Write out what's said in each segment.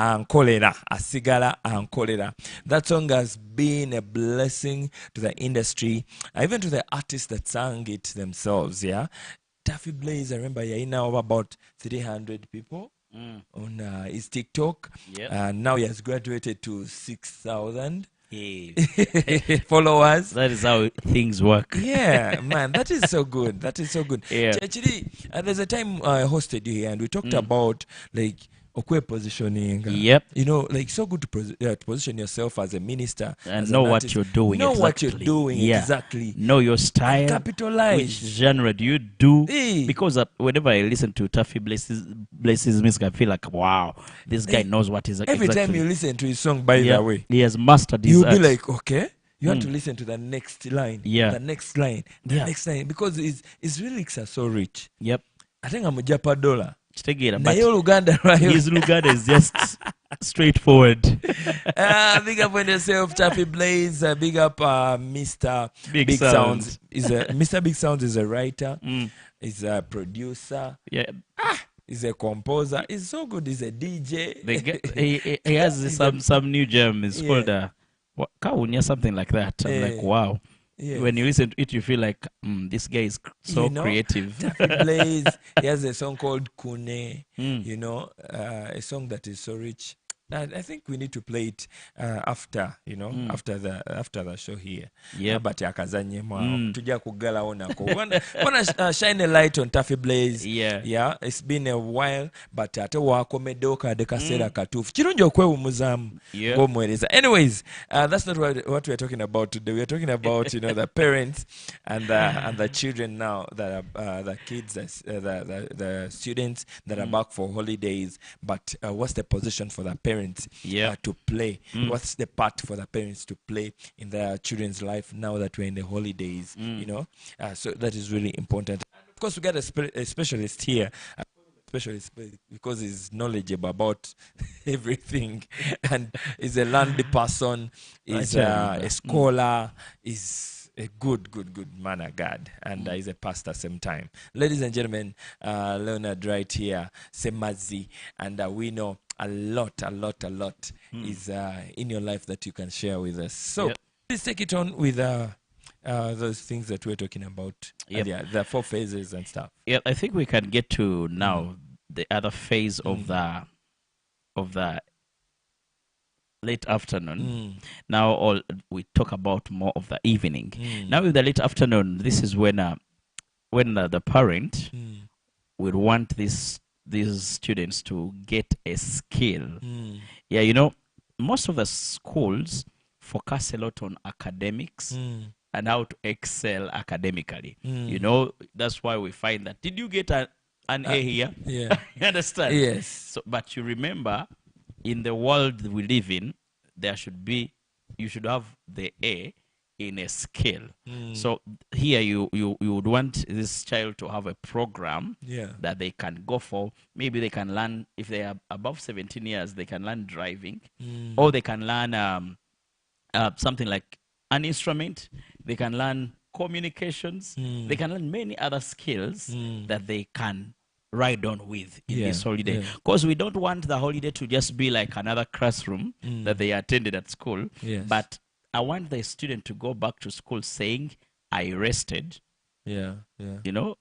ankolera, asigala ankolera. That song has been a blessing to the industry, even to the artists that sang it themselves. Yeah, Taffy Blaze, I remember, yeah, he now have about 300 people on his TikTok. Yep. Now he has graduated to 6,000 Hey. followers. That is how things work. Yeah, man, that is so good. That is so good. Yeah. Actually, there's a time I hosted you here and we talked about like okwe positioning. Yep. You know, like so good to position yourself as a minister And as know an what artist. you're doing. Know what exactly. you're doing exactly. Know your And style. capitalize. Which genre do you do? Hey. Because whenever I listen to Taffy Blaze's music, I feel like, wow, this guy knows what he's Every time you listen to his song, by the way, he has mastered his you'll be art. like, okay, you have to listen to the next line, Yeah. the next line, the next line, because his lyrics are so rich. Yep. I think I'm a Japadola. But Naye Luganda, right? his Luganda is just straightforward. Big up on yourself, Taffy Blaze. Big up, Mr. Big Sound. Mr. Big Sound is a writer. He's a producer. Yeah. He's a composer. He's so good. He's a DJ. He has some new gem. It's called Kaunya, something like that. I'm like, wow. Yes. When you listen to it, you feel like this guy is so creative. Taffy Blaze, he has a song called Kune, you know, a song that is so rich. I think we need to play it after, you know, after the show here. Yeah. But yakazanye mwa tuja kugala onako. Wanna shine a light on Taffy Blaze. Yeah. It's been a while, but ate wakomedoka de kasera katufu. Chirunjo kwe umuzamu. Anyways, that's not what we're talking about today. We're talking about, you know, the parents and the children now that are the kids, the students that are back for holidays. But what's the position for the parents? To play. What's the part for the parents to play in their children's life now that we're in the holidays? You know, so that is really important. And of course, we got a specialist here. Specialist because he's knowledgeable about everything, and he's a learned person. He's a scholar. He's a good man of God, and he's a pastor same time. Ladies and gentlemen, Leonard right here, Semazi, and we know a lot is in your life that you can share with us. So please take it on with those things that we're talking about. The 4 phases and stuff. Yeah, I think we can get to now the other phase of the late afternoon. Now we talk about more of the evening. Now with the late afternoon, this is when the parent will want these students to get a skill. Yeah, you know, most of the schools focus a lot on academics and how to excel academically. You know, that's why we find that. Did you get an A here? Yeah. You understand? Yes. So, but you remember, in the world we live in, you should have the A in a skill. So here you would want this child to have a program that they can go for. Maybe they can learn, if they are above 17 years, they can learn driving, or they can learn something like an instrument. They can learn communications. They can learn many other skills that they can ride on with in this holiday. Because we don't want the holiday to just be like another classroom that they attended at school. But I want the student to go back to school saying, I rested. You know,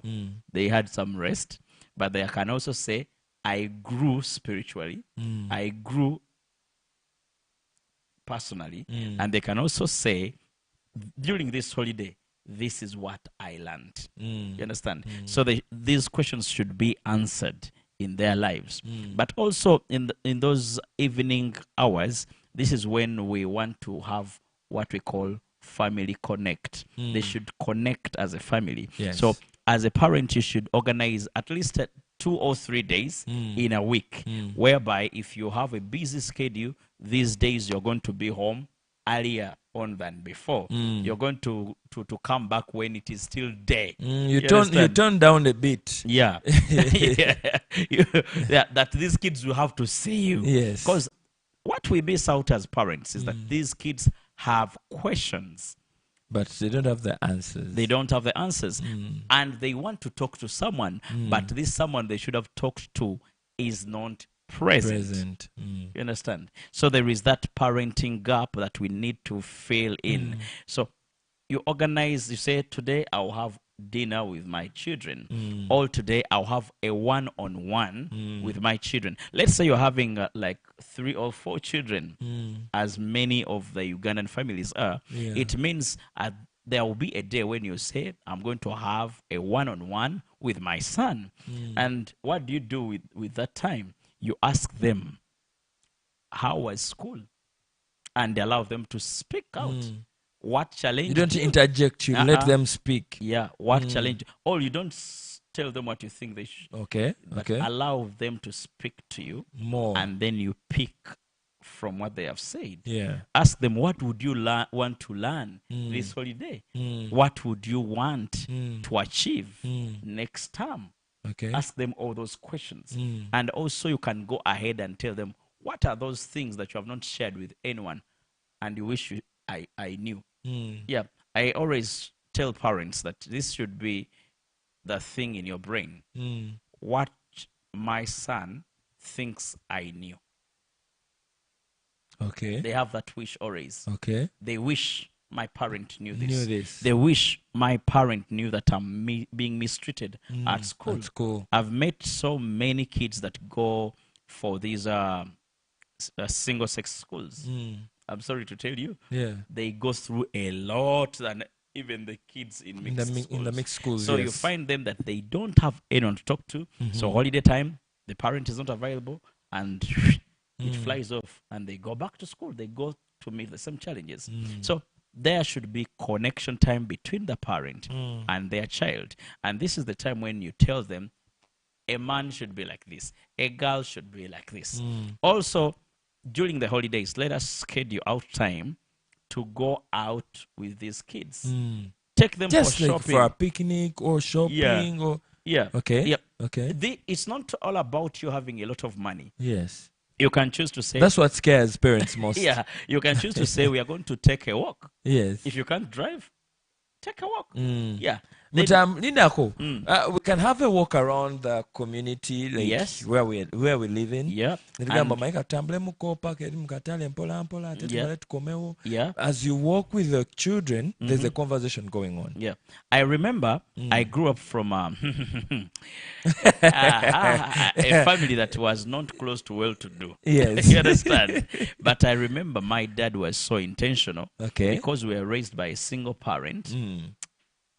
they had some rest. But they can also say, I grew spiritually. I grew personally. And they can also say, during this holiday, this is what I learned. You understand? So these questions should be answered in their lives. But also in those evening hours, this is when we want to have what we call family connect. They should connect as a family. So as a parent, you should organize at least 2 or 3 days in a week, whereby if you have a busy schedule, these days you're going to be home earlier on than before. You're going to come back when it is still day. You turn down a bit. That these kids will have to see you. Because what we miss out as parents is that these kids have questions, but they don't have the answers. They don't have the answers. And they want to talk to someone, but this someone they should have talked to is not present. You understand? So there is that parenting gap that we need to fill in. So you organize, you say, today I'll have dinner with my children. Or today I'll have a one-on-one with my children. Let's say you're having like 3 or 4 children, as many of the Ugandan families are. It means there will be a day when you say, I'm going to have a one-on-one with my son. And what do you do with that time? You ask them, how was school? And allow them to speak out. What challenge? You don't interject, you let them speak. Yeah, what challenge? Or you don't tell them what you think they should. Okay, but allow them to speak to you more. And then you pick from what they have said. Yeah. Ask them, what would you want to learn this holiday? What would you want to achieve next term? Okay. Ask them all those questions. And also you can go ahead and tell them, what are those things that you have not shared with anyone and you wish I knew? Yeah. I always tell parents that this should be the thing in your brain. What my son thinks I knew. Okay. They have that wish always. Okay. They wish my parent knew this. They wish my parent knew that I'm being mistreated at school. At school. I've met so many kids that go for these single-sex schools. I'm sorry to tell you. Yeah. They go through a lot than even the kids in the mixed schools. So you find them that they don't have anyone to talk to. So holiday time, the parent is not available, and it flies off, and they go back to school. They go to meet the same challenges. So there should be connection time between the parent and their child. And this is the time when you tell them, a man should be like this, a girl should be like this. Also, during the holidays, let us schedule out time to go out with these kids. Take them just for like shopping. For a picnic or shopping. Or okay. Yeah. Okay. It's not all about you having a lot of money. Yes. You can choose to say... That's what scares parents most. Yeah. You can choose to say, we are going to take a walk. Yes. If you can't drive, take a walk. Yeah. We can have a walk around the community, like yes. where we live in. Yeah. Yeah. As you walk with the children, there's a conversation going on. Yeah. I remember I grew up from a family that was not close to well-to-do. Yes. You understand? But I remember my dad was so intentional. Okay. Because we were raised by a single parent.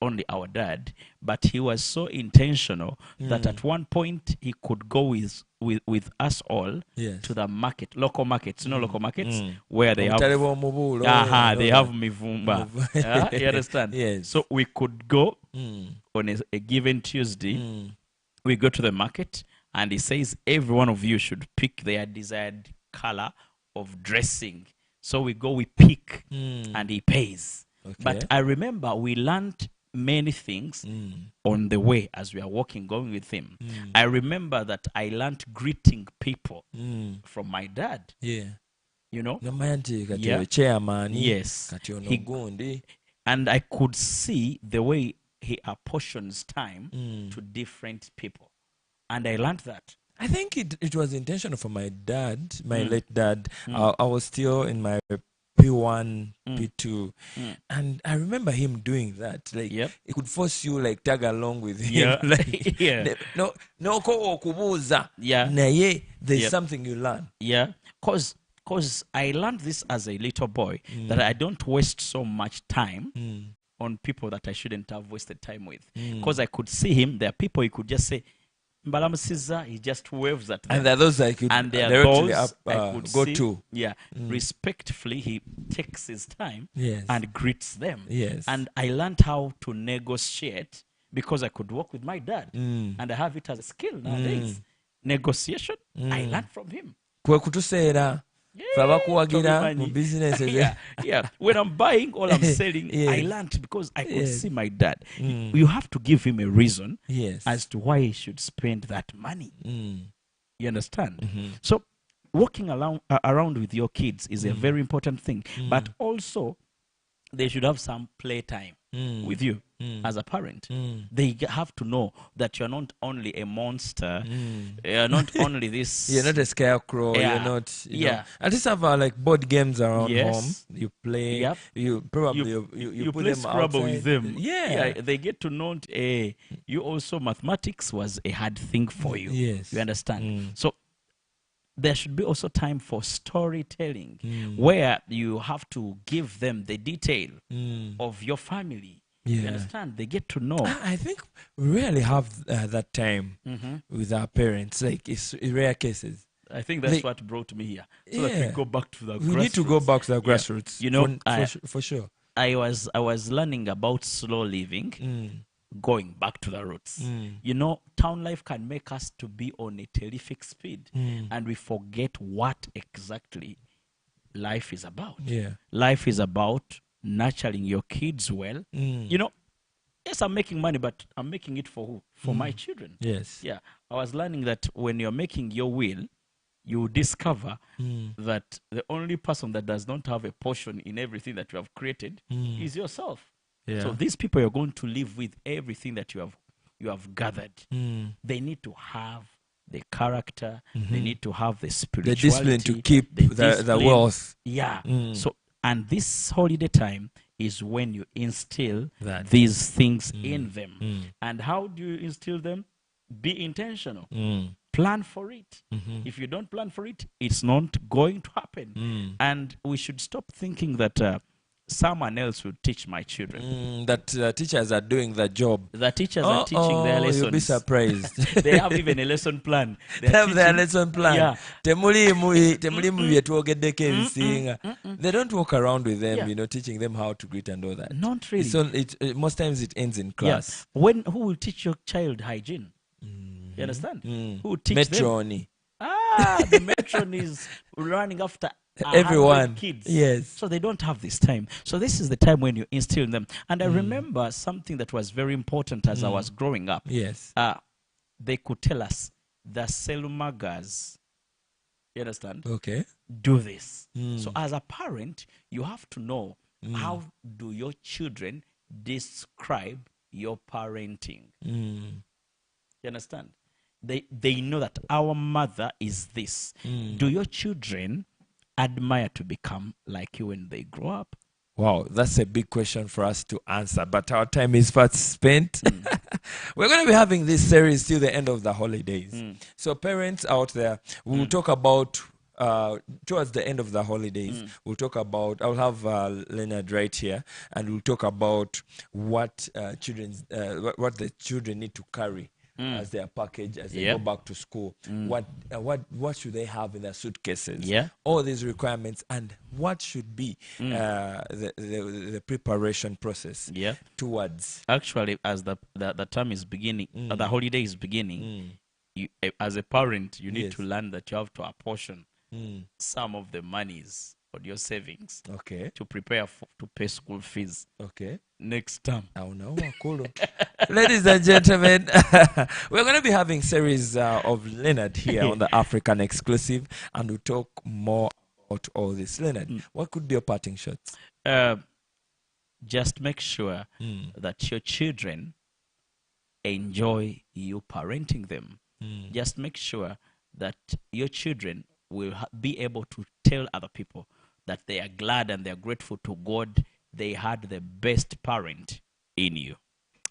Only our dad, but he was so intentional that at one point he could go with us all to the market, local markets, local markets where they have they have mivumba. You understand? Yes. So we could go on a given Tuesday. We go to the market, and he says every one of you should pick their desired color of dressing. So we go, we pick, and he pays. Okay. But I remember we learned many things on the way as we are walking, going with him. I remember that I learned greeting people from my dad. Yeah. You know? Yeah. Chairman. Yes. And I could see the way he apportions time to different people. And I learned that. I think it was intentional for my dad, my late dad. I was still in my P1, P2, and I remember him doing that. Like, he could force you, like, tag along with him. Yeah. Like, no, kubuza. Yeah. There's something you learn. Yeah, cause I learned this as a little boy, that I don't waste so much time on people that I shouldn't have wasted time with. Because I could see him. There are people he could just say, Mbalamusiza, he just waves at them. And there are those I could directly go to. Yeah. Respectfully, he takes his time Yes. and greets them. Yes. And I learned how to negotiate because I could work with my dad. And I have it as a skill nowadays. Negotiation, I learned from him. Yeah. When I'm buying or I'm selling, I learned because I could see my dad. You have to give him a reason as to why he should spend that money. You understand? So walking around with your kids is a very important thing. But also, they should have some playtime with you. as a parent. They have to know that you're not only a monster, you're not only this... You're not a scarecrow, you're not... You know, at least have like board games around home. You play, you probably you put play them Scrabble outside. with them. Yeah. They get to know, you also, mathematics was a hard thing for you. Yes. You understand? So there should be also time for storytelling, where you have to give them the detail of your family. You understand? They get to know. I think we rarely have that time with our parents. Like, it's rare cases. I think that's what brought me here. So that we go back to the grassroots. We need to go back to the grassroots. You know, for sure. I was learning about slow living, going back to the roots. You know, town life can make us to be on a terrific speed, and we forget what exactly life is about. Life is about nurturing your kids well. You know, yes, I'm making money, but I'm making it for who? For my children. Yes. Yeah. I was learning that when you're making your will, you discover that the only person that does not have a portion in everything that you have created is yourself. So these people you're going to live with, everything that you have gathered, they need to have the character, they need to have the spirituality, the discipline to keep the wealth. So, and this holiday time is when you instill these things in them. And how do you instill them? Be intentional. Plan for it. If you don't plan for it, it's not going to happen. And we should stop thinking that someone else will teach my children. That teachers are doing the job. The teachers are teaching their lessons. You'll be surprised. They have even a lesson plan. They have their lesson plan. They don't walk around with them, you know, teaching them how to greet and all that. Not really. So most times it ends in class. Who will teach your child hygiene? You understand? Who will teach them? The matron is running after everyone. Kids. Yes. So they don't have this time. So this is the time when you instill in them. And I remember something that was very important as I was growing up. Yes. They could tell us the Selumagas, you understand? Okay. Do this. So as a parent, you have to know how do your children describe your parenting. You understand? They know that our mother is this. Do your children admire to become like you when they grow up? Wow, that's a big question for us to answer, but our time is fast spent. We're going to be having this series till the end of the holidays. So parents out there, we'll talk about towards the end of the holidays, we'll talk about, I'll have Leonard right here, and we'll talk about what what the children need to carry as their package as they go back to school. What should they have in their suitcases? All these requirements, and what should be the preparation process towards. Actually, as the term is beginning, the holiday is beginning, you, as a parent, you need to learn that you have to apportion some of the monies on your savings to prepare to pay school fees next term. Ladies and gentlemen, we're going to be having series of Leonard here on the African Exclusive, and we'll talk more about all this. Leonard, what could be your parting shots? Just make sure that your children enjoy you parenting them. Just make sure that your children will be able to tell other people that they are glad and they are grateful to God they had the best parent in you.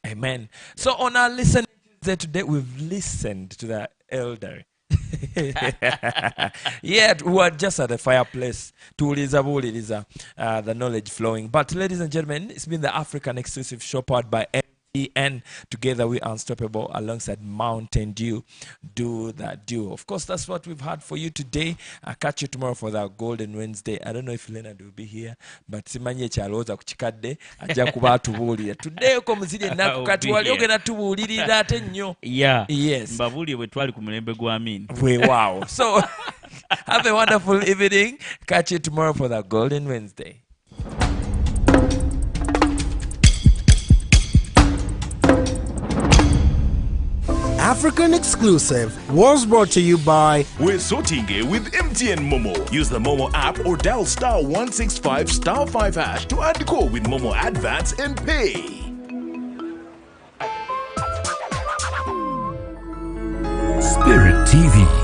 Amen. So on our listening today, we've listened to the elder. Who are just at the fireplace to the knowledge flowing. But ladies and gentlemen, it's been the African Exclusive show powered by and together we are unstoppable alongside Mountain Dew. Do that dew. Of course, that's what we've had for you today. I'll catch you tomorrow for the Golden Wednesday. I don't know if Leonard will be here, but simanye chaloza kuchikadde ajja kuba atubuulira. Today ko muzidi naku kati wali ogenda tubuulirira ate nnyo. Yes. Mbabuli bwe twali ku mulembe gwa Amin. Wow. So have a wonderful evening. Catch you tomorrow for the Golden Wednesday. African Exclusive was brought to you by Wesotinge with MTN Momo. Use the Momo app or dial *165*5# to add call with Momo Advance and pay. TV.